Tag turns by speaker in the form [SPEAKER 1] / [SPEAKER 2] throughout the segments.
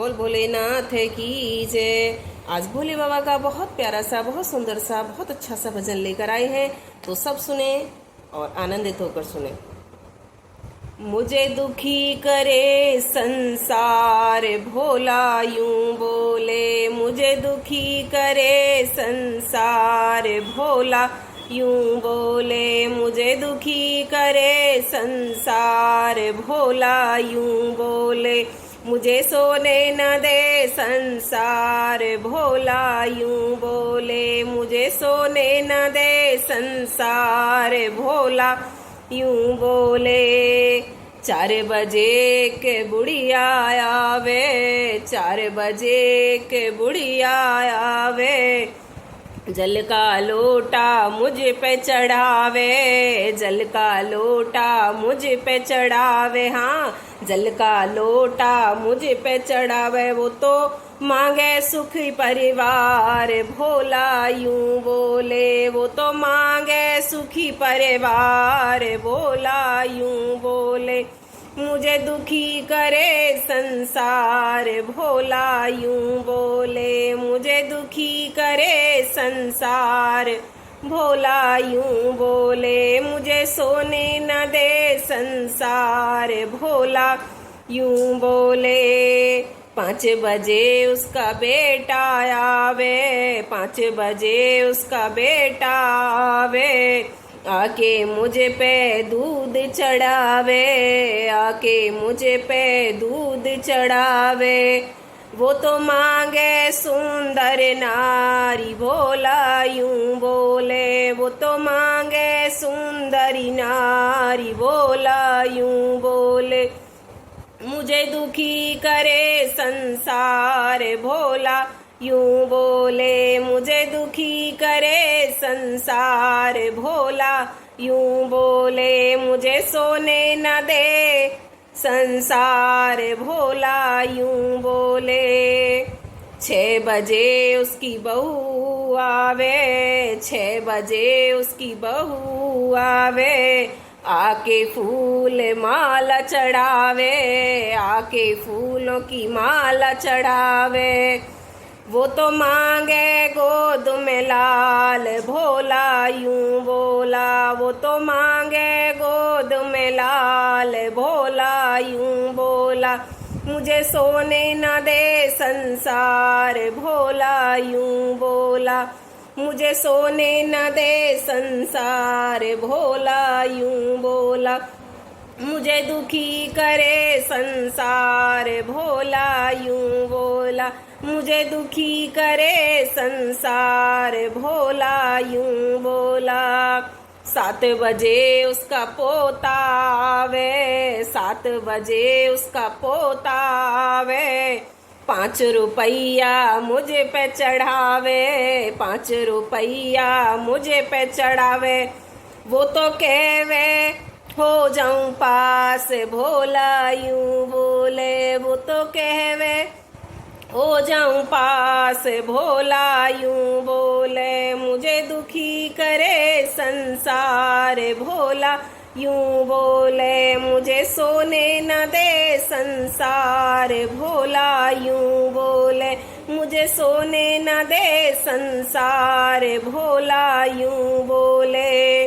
[SPEAKER 1] बोल भोलेनाथ की जय। आज भोले बाबा का बहुत प्यारा सा, बहुत सुंदर सा, बहुत अच्छा सा भजन लेकर आए हैं, तो सब सुने और आनंदित होकर सुने। मुझे दुखी करे संसार भोला यूं बोले, मुझे दुखी करे संसार भोला यूं बोले, मुझे दुखी करे संसार भोला यूं बोले, मुझे सोने न दे संसार भोला यूं बोले, मुझे सोने न दे संसार भोला यूं बोले। 4 बजे के बुढ़िया आवे, 4 बजे के बुढ़िया आवे, जल का लोटा मुझ पे चढ़ावे, जल का लोटा मुझ पे चढ़ावे, हाँ जल का लोटा मुझ पे चढ़ावे। वो तो मांगे सुखी परिवार भोला यूं बोले, वो तो मांगे सुखी परिवार भोला यूं बोले, मुझे दुखी करे संसार भोला यूं बोले, मुझे दुखी करे संसार भोला यूं बोले, मुझे सोने न दे संसार भोला यूं बोले। 5 बजे उसका बेटा आवे, 5 बजे उसका बेटा आवे, आके मुझे पे दूध चढ़ावे, आके मुझे पे दूध चढ़ावे। वो तो मांगे सुंदर नारी भोला यूं बोले, वो तो मांगे सुंदरी नारी भोला यूं बोले, मुझे दुखी करे संसार भोला यूं बोले, मुझे दुखी करे संसार भोला यूं बोले, मुझे सोने न दे संसार भोला यूं बोले। 6 बजे उसकी बहू आवे, 6 बजे उसकी बहू आवे, आके फूल माला चढ़ावे, आके फूलों की माला चढ़ावे। वो तो मांगे गोद में लाल भोला यूं बोला, वो तो मांगे गोद में लाल भोला यूं बोला, मुझे सोने न दे संसार भोला यूं बोला, मुझे सोने न दे संसार भोला यूं बोला, मुझे दुखी करे संसार भोला यूं बोला, मुझे दुखी करे संसार भोला यूं बोला। 7 बजे उसका पोता आवे, 7 बजे उसका पोता आवे, 5 रुपया मुझे पे चढ़ावे, 5 रुपया मुझे पे चढ़ावे। वो तो कहवे हो जाऊं पास भोला यूं बोले, वो तो कहवे हो जाऊं पास भोला यूं बोले, मुझे दुखी करे संसार भोला यूं बोले, मुझे सोने न दे संसार भोला यूं बोले, मुझे सोने न दे संसार भोला यूं बोले।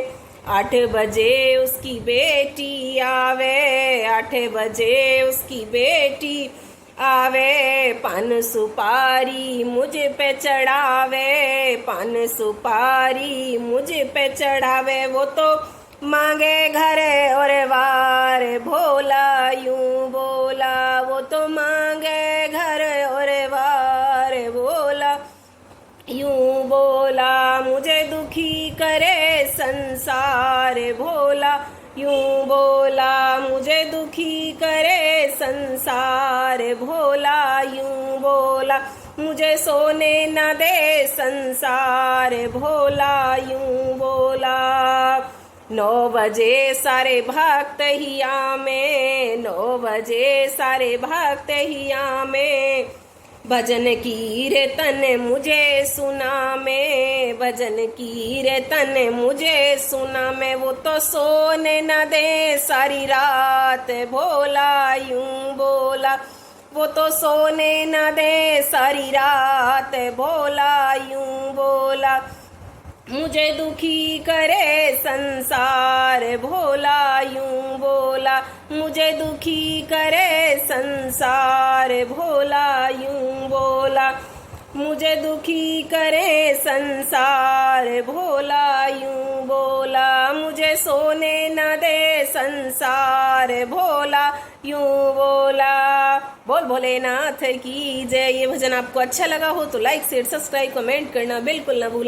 [SPEAKER 1] 8 बजे उसकी बेटी आवे, 8 बजे उसकी बेटी आवे, पान सुपारी मुझे पे चढ़ावे, पान सुपारी मुझे पे चढ़ावे। वो तो मांगे घर और वार भोला यूं बोला, वो तो मांगे घर और वार भोला यूं बोला, मुझे दुखी करे संसार भोला यूं बोला, मुझे दुखी करे संसार भोला यूं बोला, मुझे सोने न दे संसार भोला यूं बोला। 9 बजे सारे भक्त हिया में, 9 बजे सारे भक्त हिया में, भजन कीर्तन मुझे सुना में, भजन कीर्तन मुझे सुना में। वो तो सोने न दे सारी रात भोला यूं बोला, वो तो सोने न दे सारी रात, भोला यूं बोला। मुझे दुखी करे संसार, भोला यूं बोला। मुझे दुखी करे संसार, भोला यूं बोला। मुझे दुखी करे संसार, भोला यूं बोला। मुझे सोने न दे संसार, भोला यूं बोला। बोल भोलेनाथ की जय। ये भजन आपको अच्छा लगा हो तो लाइक शेयर सब्सक्राइब कमेंट करना बिल्कुल ना भूलें।